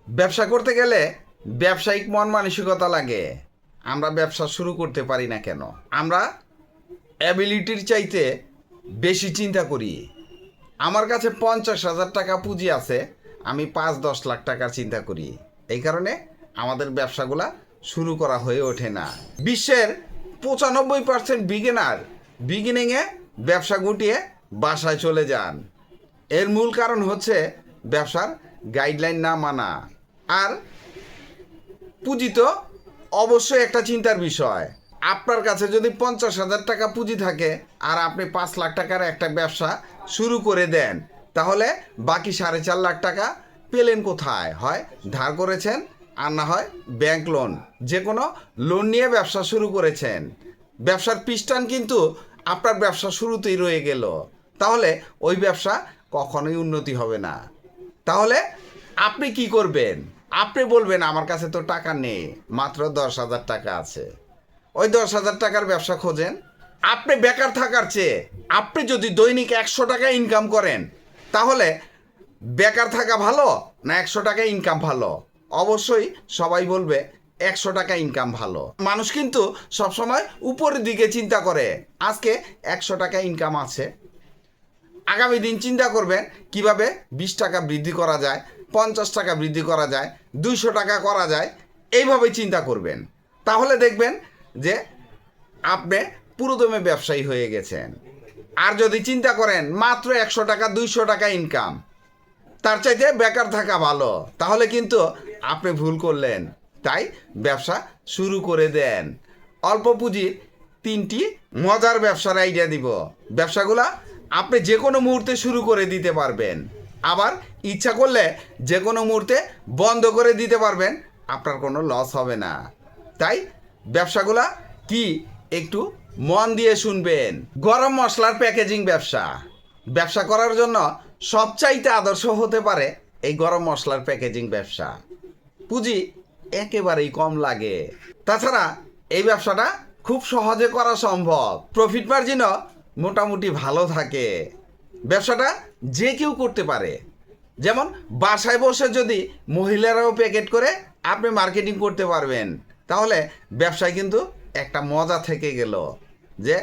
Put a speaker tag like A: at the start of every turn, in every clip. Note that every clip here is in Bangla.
A: ব্যবসা করতে গেলে ব্যবসায়িক মন মানসিকতা লাগে। আমরা ব্যবসা শুরু করতে পারি না কেন? আমরা অ্যাবিলিটির চাইতে বেশি চিন্তা করি। আমার কাছে 50,000 টাকা পুঁজি আছে, আমি 5-10 লাখ টাকার চিন্তা করি। এই কারণে আমাদের ব্যবসাগুলা শুরু করা হয়ে ওঠে না। বিশ্বের 95% বিগিনিংয়ে ব্যবসা গুটিয়ে বাসায় চলে যান। এর মূল কারণ হচ্ছে ব্যবসার গাইডলাইন না মানা। আর পুঁজি তো অবশ্যই একটা চিন্তার বিষয়। আপনার কাছে যদি 50,000 টাকা পুঁজি থাকে আর আপনি 5 লাখ টাকার একটা ব্যবসা শুরু করে দেন, তাহলে বাকি 4.5 লাখ টাকা পেলেন কোথায়? হয় ধার করেছেন, আর না হয় ব্যাংক লোন। যে কোনো লোন নিয়ে ব্যবসা শুরু করেছেন। ব্যবসার পিস্টান কিন্তু আপনার ব্যবসা শুরুতেই রয়ে গেল, তাহলে ওই ব্যবসা কখনোই উন্নতি হবে না। তাহলে আপনি কি করবেন? আপনি বলবেন আমার কাছে তো টাকা নেই, মাত্র 10,000 টাকা আছে। ওই 10,000 টাকার ব্যবসা খোঁজেন। আপনি বেকার থাকার চেয়ে আপনি যদি দৈনিক 100 টাকা ইনকাম করেন, তাহলে বেকার থাকা ভালো না 100 টাকা ইনকাম ভালো? অবশ্যই সবাই বলবে 100 টাকা ইনকাম ভালো। মানুষ কিন্তু সবসময় উপরের দিকে চিন্তা করে। আজকে 100 টাকা ইনকাম আছে, আগামী দিন চিন্তা করবেন কিভাবে 20 টাকা বৃদ্ধি করা যায়, 50 টাকা বৃদ্ধি করা যায়, 200 টাকা করা যায়। এইভাবে চিন্তা করবেন, তাহলে দেখবেন যে আপনি পুরোদমে ব্যবসায়ী হয়ে গেছেন। আর যদি চিন্তা করেন মাত্র 100 টাকা 200 টাকা ইনকাম, তার চাইতে বেকার থাকা ভালো, তাহলে কিন্তু আপনি ভুল করলেন। তাই ব্যবসা শুরু করে দেন। অল্প পুঁজির 3টি মজার ব্যবসার আইডিয়া দিব। ব্যবসাগুলা আপনি যে কোনো মুহূর্তে শুরু করে দিতে পারবেন, আবার ইচ্ছা করলে যে কোনো মুহূর্তে বন্ধ করে দিতে পারবেন। আপনার কোনো লস হবে না। তাই ব্যবসাগুলা কি একটু মন দিয়ে শুনবেন। গরম মশলার প্যাকেজিং ব্যবসা। ব্যবসা করার জন্য সবচাইতে আদর্শ হতে পারে এই গরম মশলার প্যাকেজিং ব্যবসা। পুঁজি একেবারেই কম লাগে। তাছাড়া এই ব্যবসাটা খুব সহজে করা সম্ভব। প্রফিট মার্জিনও মোটামুটি ভালো থাকে। ব্যবসাটা যে কেউ করতে পারে। যেমন বাসায় বসে যদি মহিলারাও প্যাকেট করে আপনি মার্কেটিং করতে পারবেন, তাহলে ব্যবসায় কিন্তু একটা মজা থেকে গেল যে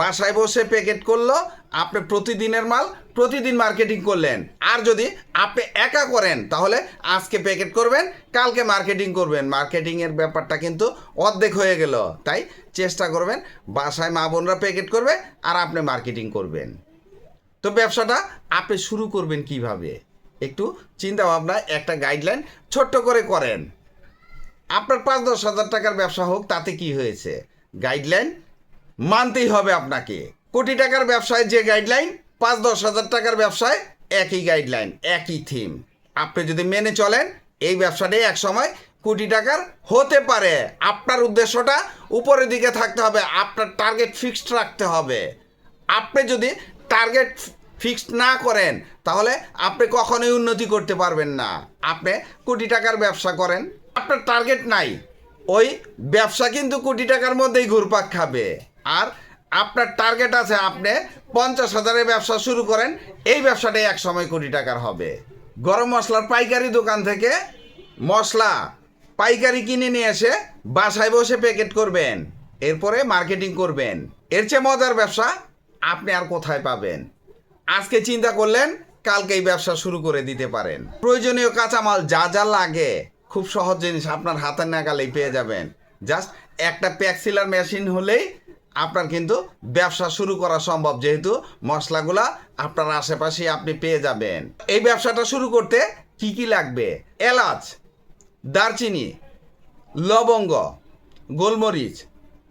A: বাসায় বসে প্যাকেট করলো, আপনি প্রতিদিনের মাল প্রতিদিন মার্কেটিং করলেন। আর যদি আপনি একা করেন, তাহলে আজকে প্যাকেট করবেন, কালকে মার্কেটিং করবেন। মার্কেটিংয়ের ব্যাপারটা কিন্তু অর্ধেক হয়ে গেল। তাই চেষ্টা করবেন বাসায় মা বোনরা প্যাকেট করবে আর আপনি মার্কেটিং করবেন। তো ব্যবসাটা আপনি শুরু করবেন কিভাবে? একটু চিন্তা ভাবনা, একটা গাইডলাইন ছোট্ট করে করেন। আপনার 5-10 হাজার টাকার ব্যবসা হোক, তাতে কি হয়েছে? গাইডলাইন মানতেই হবে আপনাকে। কোটি টাকার ব্যবসায় যে গাইডলাইন, 5-10 হাজার টাকার ব্যবসায় একই গাইডলাইন, একই থিম। আপনি যদি মেনে চলেন, এই ব্যবসাটাই এক সময় কোটি টাকার হতে পারে। আপনার উদ্দেশ্যটা উপরের দিকে থাকতে হবে, আপনার টার্গেট ফিক্সড রাখতে হবে। আপনি যদি টার্গেট ফিক্সড না করেন, তাহলে আপনি কখনোই উন্নতি করতে পারবেন না। আপনি কোটি টাকার ব্যবসা করেন, আপনার টার্গেট নাই, ওই ব্যবসা কিন্তু কোটি টাকার মধ্যেই ঘুরপাক খাবে। আর আপনার টার্গেট আছে, আপনি 50,000-এর ব্যবসা শুরু করেন, এই ব্যবসাটাই এক সময় কোটি টাকার হবে। গরম মশলার পাইকারি দোকান থেকে মশলা পাইকারি কিনে নিয়ে এসে বাসায় বসে প্যাকেট করবেন, এরপরে মার্কেটিং করবেন। এর চেয়ে মজার ব্যবসা আপনি আর কোথায় পাবেন? আজকে চিন্তা করলেন, কালকেই ব্যবসা শুরু করে দিতে পারেন। প্রয়োজনীয় কাঁচামাল যা যা লাগে, খুব সহজ জিনিস আপনার হাতের নাগালেই পেয়ে যাবেন। জাস্ট একটা প্যাক সিলার মেশিন হলেই আপনার কিন্তু ব্যবসা শুরু করা সম্ভব, যেহেতু মশলাগুলা আপনার আশেপাশে আপনি পেয়ে যাবেন। এই ব্যবসাটা শুরু করতে কি কি লাগবে? এলাচ, দারচিনি, লবঙ্গ, গোলমরিচ,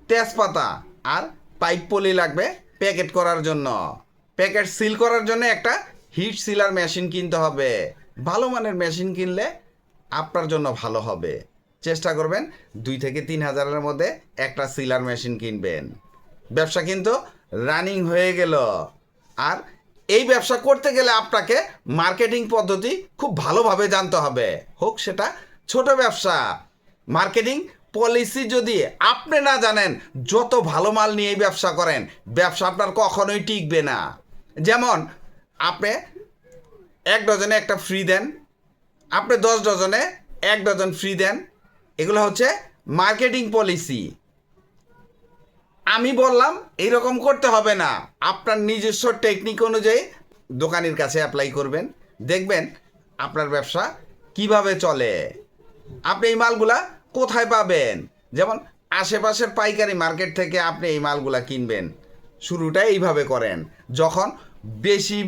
A: তেজপাতা আর পাইপ পলি লাগবে প্যাকেট করার জন্য। প্যাকেট সিল করার জন্য একটা হিট সিলার মেশিন কিনতে হবে। ভালো মানের মেশিন কিনলে আপনার জন্য ভালো হবে। চেষ্টা করবেন 2 থেকে 3 হাজারের মধ্যে একটা সিলার মেশিন কিনবেন। ব্যবসা কিন্তু রানিং হয়ে গেল। আর এই ব্যবসা করতে গেলে আপনাকে মার্কেটিং পদ্ধতি খুব ভালোভাবে জানতে হবে। হোক সেটা ছোট ব্যবসা, মার্কেটিং পলিসি যদি আপনি না জানেন, যত ভালো মাল নিয়ে ব্যবসা করেন, ব্যবসা আপনার কখনোই টিকবে না। যেমন আপনি 1 ডজনে একটা ফ্রি দেন, আপনি 10 ডজনে 1 ডজন ফ্রি দেন। এগুলো হচ্ছে মার্কেটিং পলিসি। আমি বললাম এইরকম করতে হবে না, আপনার নিজস্ব টেকনিক অনুযায়ী দোকানের কাছে অ্যাপ্লাই করবেন, দেখবেন আপনার ব্যবসা কিভাবে চলে। আপনি এই মালগুলা কোথায় পাবেন? যেমন আশেপাশের পাইকারি মার্কেট থেকে আপনি এই মালগুলা কিনবেন। শুরুটা এইভাবে করেন। যখন বেশি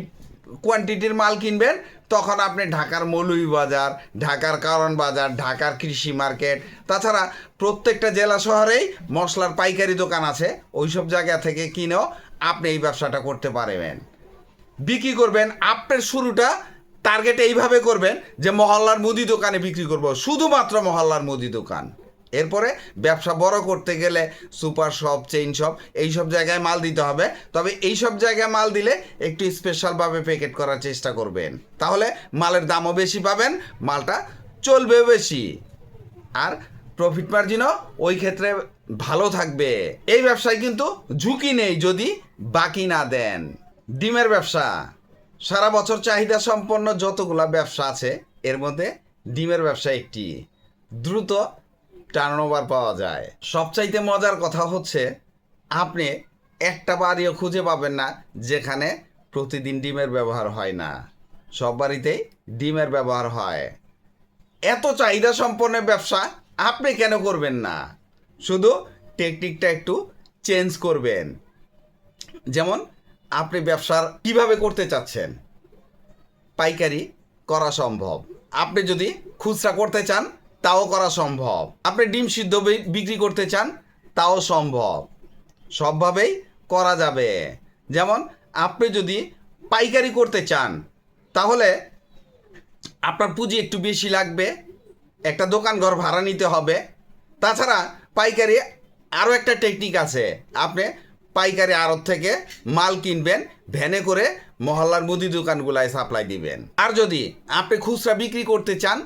A: কোয়ান্টিটির মাল কিনবেন তখন আপনি ঢাকার মৌলভীবাজার, ঢাকার কারণ বাজার, ঢাকার কৃষি মার্কেট, তাছাড়া প্রত্যেকটা জেলা শহরেই মশলার পাইকারি দোকান আছে, ওইসব জায়গা থেকে কিনেও আপনি এই ব্যবসাটা করতে পারবেন। বিক্রি করবেন, আপনার শুরুটা টার্গেট এইভাবে করবেন যে মহল্লার মুদি দোকানে বিক্রি করব, শুধুমাত্র মহল্লার মুদি দোকান। এরপরে ব্যবসা বড় করতে গেলে সুপার শপ, চেইন শপ, এইসব জায়গায় মাল দিতে হবে। তবে এইসব জায়গায় মাল দিলে একটু স্পেশালভাবে প্যাকেট করার চেষ্টা করবেন, তাহলে মালের দামও বেশি পাবেন, মালটা চলবে বেশি, আর প্রফিট মার্জিনও ওই ক্ষেত্রে ভালো থাকবে। এই ব্যবসায় কিন্তু ঝুঁকি নেই যদি বাকি না দেন। ডিমের ব্যবসা সারা বছর চাহিদা সম্পন্ন যতগুলা ব্যবসা আছে এর মধ্যে ডিমের ব্যবসা একটি। দ্রুত টার্নওভার পাওয়া যায়। সবচাইতে মজার কথা হচ্ছে আপনি একটা বাড়িও খুঁজে পাবেন না যেখানে প্রতিদিন ডিমের ব্যবহার হয় না। সব বাড়িতেই ডিমের ব্যবহার হয়। এত চাহিদা সম্পন্ন ব্যবসা আপনি কেন করবেন না? শুধু টেকনিকটা একটু চেঞ্জ করবেন। যেমন আপনি ব্যবসার কিভাবে করতে চাচ্ছেন, পাইকারি করা সম্ভব। আপনি যদি খুচরা করতে চান তাও করা সম্ভব। আপনি ডিম সিদ্ধ বিক্রি করতে চান তাও সম্ভব। সবভাবেই করা যাবে। যেমন আপনি যদি পাইকারি করতে চান তাহলে আপনার পুঁজি একটু বেশি লাগবে, একটা দোকান ঘর ভাড়া নিতে হবে। তাছাড়া পাইকারি আরও একটা টেকনিক আছে, আপনি পাইকারি আড়ত থেকে মাল কিনবেন, ভ্যানে করে মহল্লার মুদি দোকানগুলায় সাপ্লাই দিবেন। আর যদি আপনি খুচরা বিক্রি করতে চান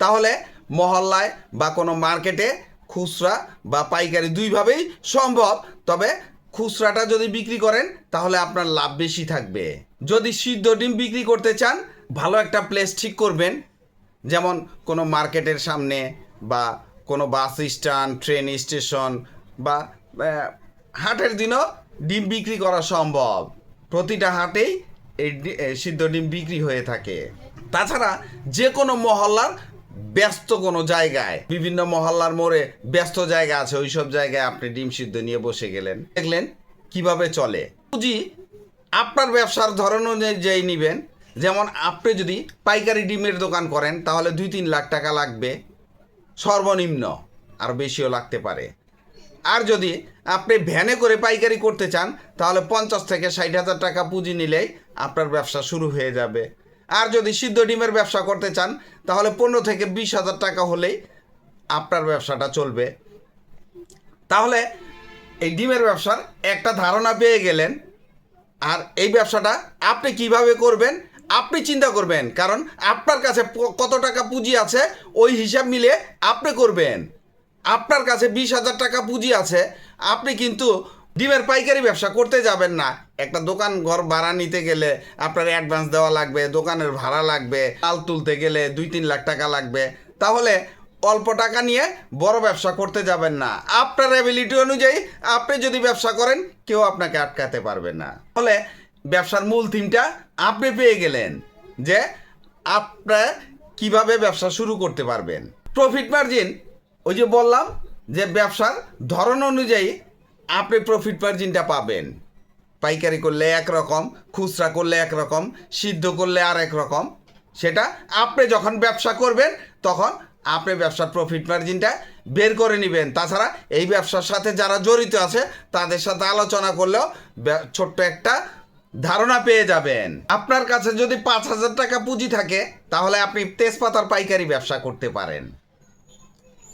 A: তাহলে মহল্লায় বা কোনো মার্কেটে খুচরা বা পাইকারি দুইভাবেই সম্ভব। তবে খুচরাটা যদি বিক্রি করেন তাহলে আপনার লাভ বেশি থাকবে। যদি সিদ্ধ ডিম বিক্রি করতে চান ভালো একটা প্লেস ঠিক করবেন, যেমন কোনো মার্কেটের সামনে বা কোনো বাস স্ট্যান্ড, ট্রেন স্টেশন বা হাটের দিনও ডিম বিক্রি করা সম্ভব। প্রতিটা হাটেই এই সিদ্ধ ডিম বিক্রি হয়ে থাকে। তাছাড়া যে কোনো মহল্লার ব্যস্ত কোনো জায়গায়, বিভিন্ন মহল্লার মোড়ে ব্যস্ত জায়গা আছে, ওই সব জায়গায় আপনি ডিম সিদ্ধ নিয়ে বসে গেলেন, দেখলেন কিভাবে চলে। পুঁজি আপনার ব্যবসার ধরন অনুযায়ী নেবেন। যেমন আপনি যদি পাইকারি ডিমের দোকান করেন তাহলে 2-3 লাখ টাকা লাগবে সর্বনিম্ন, আর বেশিও লাগতে পারে। আর যদি আপনি ভ্যানে করে পাইকারি করতে চান তাহলে 50 থেকে 60,000 টাকা পুঁজি নিলেই আপনার ব্যবসা শুরু হয়ে যাবে। আর যদি সিদ্ধ ডিমের ব্যবসা করতে চান তাহলে 15 থেকে 20,000 টাকা হলেই আপনার ব্যবসাটা চলবে। তাহলে এই ডিমের ব্যবসার একটা ধারণা পেয়ে গেলেন। আর এই ব্যবসাটা আপনি কিভাবে করবেন আপনি চিন্তা করবেন, কারণ আপনার কাছে কত টাকা পুঁজি আছে ওই হিসাব মিলে আপনি করবেন। আপনার কাছে 20,000 টাকা পুঁজি আছে, আপনি কিন্তু ডিমের পাইকারি ব্যবসা করতে যাবেন না। একটা দোকান ঘর ভাড়া নিতে গেলে আপনার অ্যাডভান্স দেওয়া লাগবে, দোকানের ভাড়া লাগবে, মাল তুলতে গেলে 2-3 লাখ টাকা লাগবে। তাহলে অল্প টাকা নিয়ে বড় ব্যবসা করতে যাবেন না। আপনার অ্যাবিলিটি অনুযায়ী আপনি যদি ব্যবসা করেন কেউ আপনাকে আটকাতে পারবে না। তাহলে ব্যবসার মূল থিমটা আপনি পেয়ে গেলেন যে আপনারা কিভাবে ব্যবসা শুরু করতে পারবেন। প্রফিট মার্জিন, ওই যে বললাম যে ব্যবসার ধরন অনুযায়ী আপনি প্রফিট মার্জিনটা পাবেন। পাইকারি করলে একরকম, খুচরা করলে একরকম, সিদ্ধ করলে আর একরকম। সেটা আপনি যখন ব্যবসা করবেন তখন আপনি ব্যবসার প্রফিট মার্জিনটা বের করে নেবেন। তাছাড়া এই ব্যবসার সাথে যারা জড়িত আছে তাদের সাথে আলোচনা করলেও ছোট্ট একটা ধারণা পেয়ে যাবেন। আপনার কাছে যদি 5,000 টাকা পুঁজি থাকে তাহলে আপনি তেজপাতার পাইকারি ব্যবসা করতে পারেন।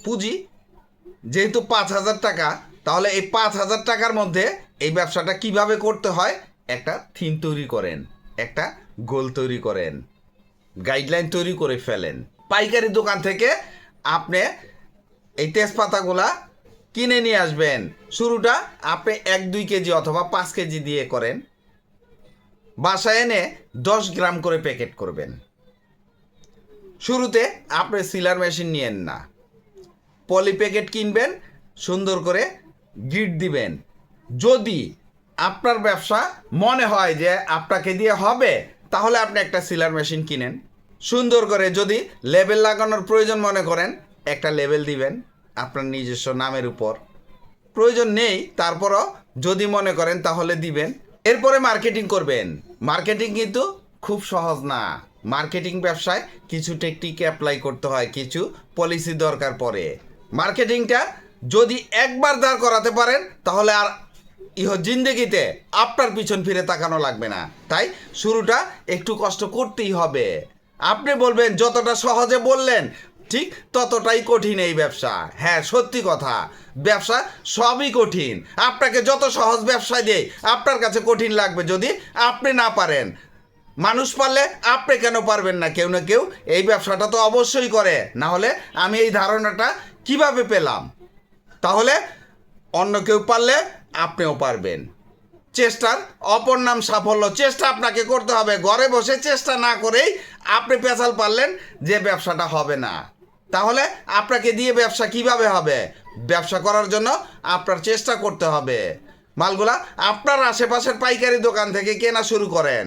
A: পুঁজি যেহেতু 5,000 টাকা, তাহলে এই 5,000 টাকার মধ্যে এই ব্যবসাটা কিভাবে করতে হয় একটা থিম তৈরি করেন, একটা গোল তৈরি করেন, গাইডলাইন তৈরি করে ফেলেন। পাইকারি দোকান থেকে আপনি এই তেজপাতাগুলা কিনে নিয়ে আসবেন। শুরুটা আপনি 1-2 কেজি অথবা 5 কেজি দিয়ে করেন। বাসায় এনে 10 গ্রাম করে প্যাকেট করবেন। শুরুতে আপনি সিলার মেশিন নিয়েন না, পলি প্যাকেট কিনবেন, সুন্দর করে গিট দিবেন। যদি আপনার ব্যবসা মনে হয় যে আপনাকে দিয়ে হবে, তাহলে আপনি একটা সিলার মেশিন কিনেন। সুন্দর করে যদি লেবেল লাগানোর প্রয়োজন মনে করেন, একটা লেবেল দিবেন আপনার নিজস্ব নামের উপর। প্রয়োজন নেই, তারপরও যদি মনে করেন তাহলে দিবেন। এরপরে মার্কেটিং করবেন। মার্কেটিং কিন্তু খুব সহজ না। মার্কেটিং ব্যবসায় কিছু টেকনিক অ্যাপ্লাই করতে হয়, কিছু পলিসি দরকার পড়ে। মার্কেটিংটা যদি একবার দাঁড় করাতে পারেন, তাহলে আর জিন্দেগিতে আপনার পিছন ফিরে তাকানো লাগবে না। তাই শুরুটা একটু কষ্ট করতেই হবে। আপনি বলবেন যতটা সহজে বললেন ঠিক ততটাই কঠিন এই ব্যবসা। হ্যাঁ, সত্যি কথা, ব্যবসা সবই কঠিন। আপনাকে যত সহজ ব্যবসায় দেয় আপনার কাছে কঠিন লাগবে যদি আপনি না পারেন। মানুষ পারলে আপনি কেন পারবেন না? কেউ না কেউ এই ব্যবসাটা তো অবশ্যই করে, না হলে আমি এই ধারণাটা কিভাবে পেলাম? তাহলে অন্য কেউ পারলে আপনিও পারবেন। চেষ্টার অপর নাম সাফল্য। চেষ্টা আপনাকে করতে হবে। ঘরে বসে চেষ্টা না করেই আপনি পেঁচাল পারলেন যে ব্যবসাটা হবে না, তাহলে আপনাকে দিয়ে ব্যবসা কিভাবে হবে? ব্যবসা করার জন্য আপনার চেষ্টা করতে হবে। মালগুলা আপনার আশেপাশের পাইকারি দোকান থেকে কেনা শুরু করেন।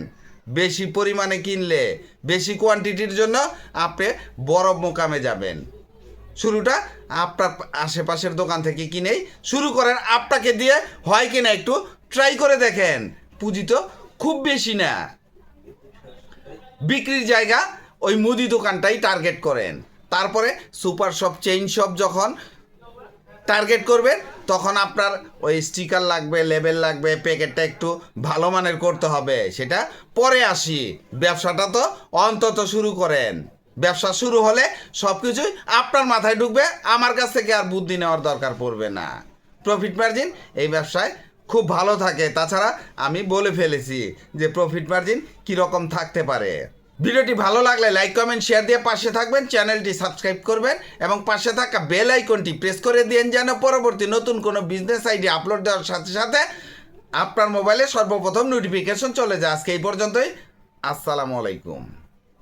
A: বেশি পরিমাণে কিনলে, বেশি কোয়ান্টিটির জন্য আপনি বড় মোকামে যাবেন। শুরুটা আপনার আশেপাশের দোকান থেকে কিনেই শুরু করেন। আপনাকে দিয়ে হয় কিনা একটু ট্রাই করে দেখেন। পুঁজি তো খুব বেশি না। বিক্রির জায়গা ওই মুদি দোকানটাই টার্গেট করেন। তারপরে সুপার শপ, চেইন শপ যখন টার্গেট করবেন, তখন আপনার ওই স্টিকার লাগবে, লেবেল লাগবে, প্যাকেটটা একটু ভালো মানের করতে হবে। সেটা পরে আসি। ব্যবসাটা তো অন্তত শুরু করেন। ব্যবসা শুরু হলে সব কিছুই আপনার মাথায় ঢুকবে। আমার কাছ থেকে আর বুদ্ধি নেওয়ার দরকার পড়বে না। প্রফিট মার্জিন এই ব্যবসায় খুব ভালো থাকে। তাছাড়া আমি বলে ফেলেছি যে প্রফিট মার্জিন কীরকম থাকতে পারে। ভিডিওটি ভালো লাগলে লাইক, কমেন্ট, শেয়ার দিয়ে পাশে থাকবেন। চ্যানেলটি সাবস্ক্রাইব করবেন এবং পাশে থাকা বেল আইকনটি প্রেস করে দিন, যেন পরবর্তী নতুন কোনো বিজনেস আইডিয়া আপলোড দেওয়ার সাথে সাথে আপনার মোবাইলে সর্বপ্রথম নোটিফিকেশন চলে যায়। আজকে এই পর্যন্তই। আসসালামু আলাইকুম।